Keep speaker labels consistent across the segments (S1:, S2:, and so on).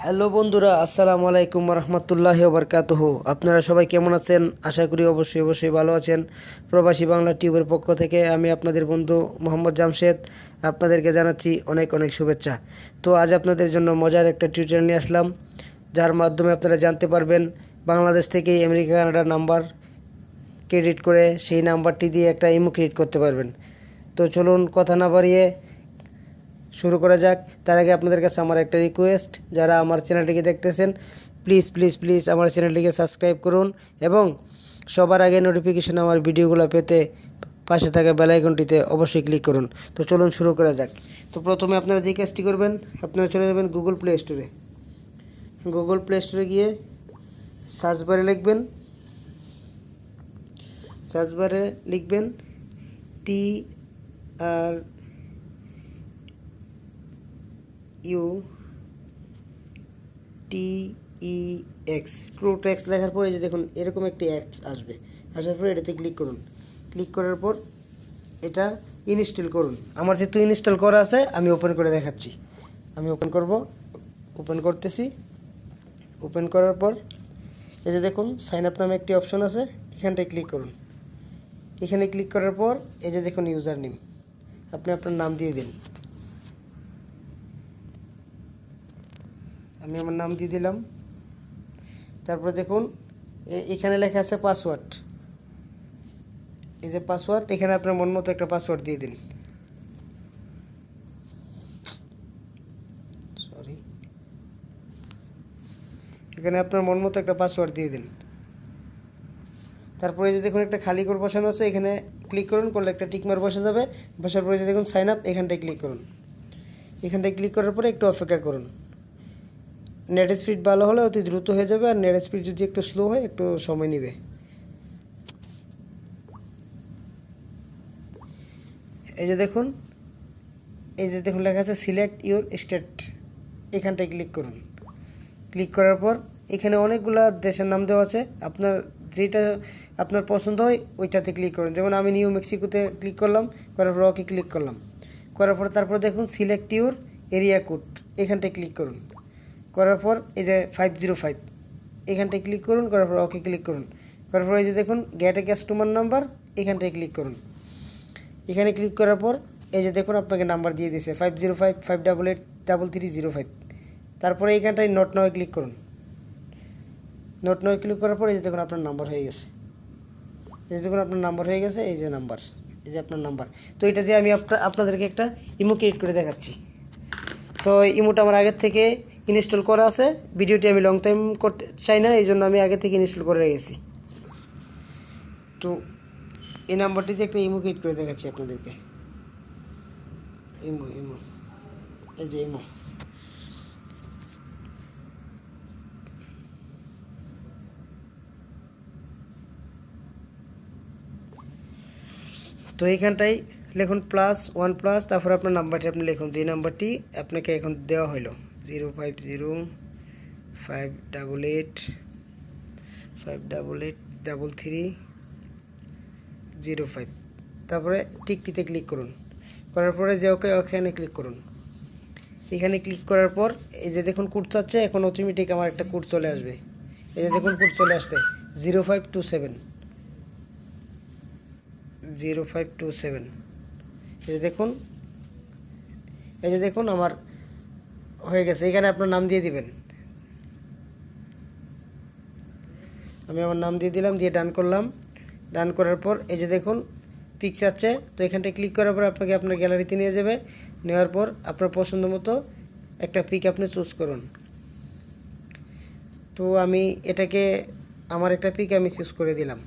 S1: Hello বন্ধুরা, আসসালামু আলাইকুম রহমতুল্লাহি ওবরকাতুহু। আপনারা সবাই কেমন আছেন? আশা করি অবশ্যই ভালো আছেন। প্রবাসী বাংলা টিউবের পক্ষ থেকে আমি আপনাদের বন্ধু মোহাম্মদ জামশেদ আপনাদেরকে জানাচ্ছি অনেক অনেক শুভেচ্ছা। তো আজ আপনাদের জন্য মজার একটা টিউটোরিয়াল নিয়ে আসলাম, যার মাধ্যমে আপনারা জানতে পারবেন বাংলাদেশ থেকে আমেরিকা কানাডার নাম্বার ক্রেডিট করে সেই নাম্বারটি দিয়ে একটা ইমো ক্রিয়েট করতে পারবেন। তো চলুন কথা না বাড়িয়ে শুরু করা যাক। তার আগে আপনাদের কাছে আমার একটা রিকোয়েস্ট, যারা আমার চ্যানেলটিকে দেখতেছেন প্লিজ আমার চ্যানেলটিকে সাবস্ক্রাইব করুন এবং সবার আগে নোটিফিকেশন আমার ভিডিওগুলো পেতে পাশে থাকা বেল আইকনটিতে অবশ্যই ক্লিক করুন। তো চলুন শুরু করা যাক। তো প্রথমে আপনারা যে কাজটি করবেন, আপনারা চলে যাবেন গুগল প্লে স্টোরে গিয়ে সার্চ বারে লিখবেন TRUTEX ট্রুটেক্স লেখার পরে যে দেখুন এরকম একটি অ্যাপস আসবে। আসার পরে এটাতে ক্লিক করুন। ক্লিক করার পর এটা ইনস্টল করুন। আমার যেহেতু ইনস্টল করা আছে আমি ওপেন করে দেখাচ্ছি। আমি ওপেন করতেছি। ওপেন করার পর এই যে দেখুন সাইন আপ নামে একটি অপশন আছে, এখানটায় ক্লিক করুন। এখানে ক্লিক করার পর এই যে দেখুন ইউজার নেম, আপনি আপনার নাম দিয়ে দিন। আমি আমার নাম দিয়ে দিলাম। তারপর দেখুন এখানে লেখা আছে পাসওয়ার্ড। এই যে পাসওয়ার্ড, এখানে আপনার মন মতো একটা পাসওয়ার্ড দিয়ে দিন। এখানে আপনার মন মতো একটা পাসওয়ার্ড দিয়ে দিন। তারপরে যে দেখুন একটা খালি ঘর বসানো আছে, এখানে ক্লিক করুন। করলে একটা টিকমার বসে যাবে। বসার পরে যে দেখুন সাইন আপ, এখানটায় ক্লিক করুন। এখানটায় ক্লিক করার পরে একটু অপেক্ষা করুন। নেট স্পিড ভালো হলে অতি দ্রুত হয়ে যাবে, আর নেট স্পিড যদি একটু স্লো হয় একটু সময় নেবে। এই যে দেখুন লেখা আছে সিলেক্ট ইউর স্টেট, এখানটায় ক্লিক করুন। ক্লিক করার পর এখানে অনেকগুলা দেশের নাম দেওয়া আছে, আপনার যেটা আপনার পছন্দ হয় ওইটাতে ক্লিক করুন। যেমন আমি নিউ মেক্সিকোতে ক্লিক করলাম, করার পর ওকে ক্লিক করলাম। করার পর তারপর দেখুন সিলেক্ট ইউর এরিয়া কোড, এখানটায় ক্লিক করুন। করার পর এই যে 505, এখানটায় ক্লিক করুন। করার পর ওকে ক্লিক করুন। করার পর এই যে দেখুন গেট এ কাস্টমার নাম্বার, এখানটায় ক্লিক করুন। এখানে ক্লিক করার পর এই যে দেখুন আপনাকে নাম্বার দিয়ে দিয়েছে 505-588-3305। তারপরে এইখানটায় নোট নাও ক্লিক করুন। নোট নাও ক্লিক করার পর এই যে দেখুন আপনার নাম্বার হয়ে গেছে। এই যে দেখুন আপনার নাম্বার হয়ে গেছে, এই যে নাম্বার, এই যে আপনার নাম্বার। তো এটা দিয়ে আমি আপনাদেরকে একটা ইমো ক্রিয়েট করে দেখাচ্ছি। তো ইমোটা আমার আগের থেকে ইনস্টল করা আছে। ভিডিওটি আমি লং টাইম করতে চাই না, এই জন্য আমি আগে থেকে ইনস্টল করে রেখেছি। তো এই নাম্বারটিতে একটা ইমো ক্রিয়েট করে দেখাচ্ছি আপনাদেরকে। ইমো এই যে ইমো। তো এইখানটায় লিখুন +1+, তারপর আপনার নাম্বারটি আপনি লিখুন, যে নাম্বারটি আপনাকে এখন দেওয়া হলো 050-588-3305। তারপরে টিকটিতে ক্লিক করুন। করার পরে যে ওখানে ক্লিক করুন। এখানে ক্লিক করার পর এই যে দেখুন কোড চাচ্ছে, এখন অটোমেটিক আমার একটা কোড চলে আসবে। এই যে দেখুন কোড চলে আসছে 0527। এই যে দেখুন আমার হয়ে গেছে। এখানে আপনার নাম দিয়ে দিবেন। আমি আমার নাম দিয়ে দিলাম, দিয়ে ডান করলাম। ডান করার পর এই যে দেখুন পিক চাচ্ছে, তো এখানটায় ক্লিক করার পর আপনাকে আপনার গ্যালারিতে নিয়ে যাবে। নেওয়ার পর আপনার পছন্দ মতো একটা পিক আপনি চুজ করুন। তো আমি এটাকে আমার একটা পিক আমি চুজ করে দিলাম।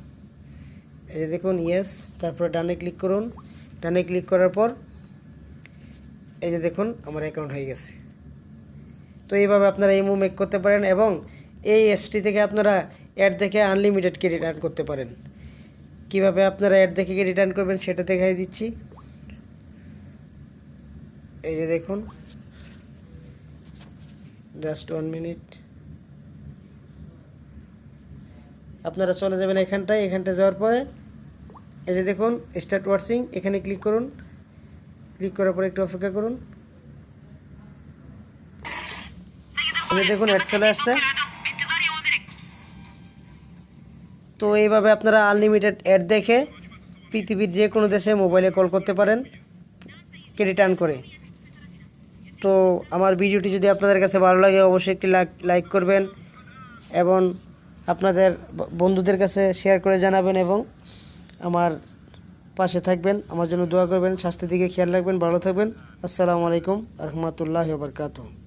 S1: এই যে দেখুন ইয়েস, তারপরে ডানে ক্লিক করুন। ডানে ক্লিক করার পর এই যে দেখুন আমার অ্যাকাউন্ট হয়ে গেছে। তো এইভাবে আপনারা ইমো মেক করতে পারেন এবং এই অ্যাপসটি থেকে আপনারা অ্যাড দেখে আনলিমিটেড ক্রেডিট আর্ন করতে পারেন। কিভাবে আপনারা অ্যাড দেখে ক্রেডিট আর্ন করবেন সেটা দেখাই দিচ্ছি। এই যে দেখুন, জাস্ট 1 মিনিট। আপনারা চলে যাবেন এখানটায় যাওয়ার পরে এই যে দেখুন স্টার্ট ওয়াচিং, এখানে ক্লিক করুন। ক্লিক করার পরে একটু অপেক্ষা করুন। এই যে দেখুন অ্যাড চলে আসছে। তো এইভাবে আপনারা আনলিমিটেড অ্যাড দেখে পৃথিবীর যে কোনো দেশে মোবাইলে কল করতে পারেন ক্রেডিট আর্ন করে। তো আমার ভিডিওটি যদি আপনাদের কাছে ভালো লাগে অবশ্যই একটি লাইক করবেন এবং আপনাদের বন্ধুদের কাছে শেয়ার করে জানাবেন এবং আমার পাশে থাকবেন, আমার জন্য দোয়া করবেন, স্বাস্থ্যের দিকে খেয়াল রাখবেন, ভালো থাকবেন। আসসালামু আলাইকুম রহমতুল্লাহি ওয়া বারাকাতুহু।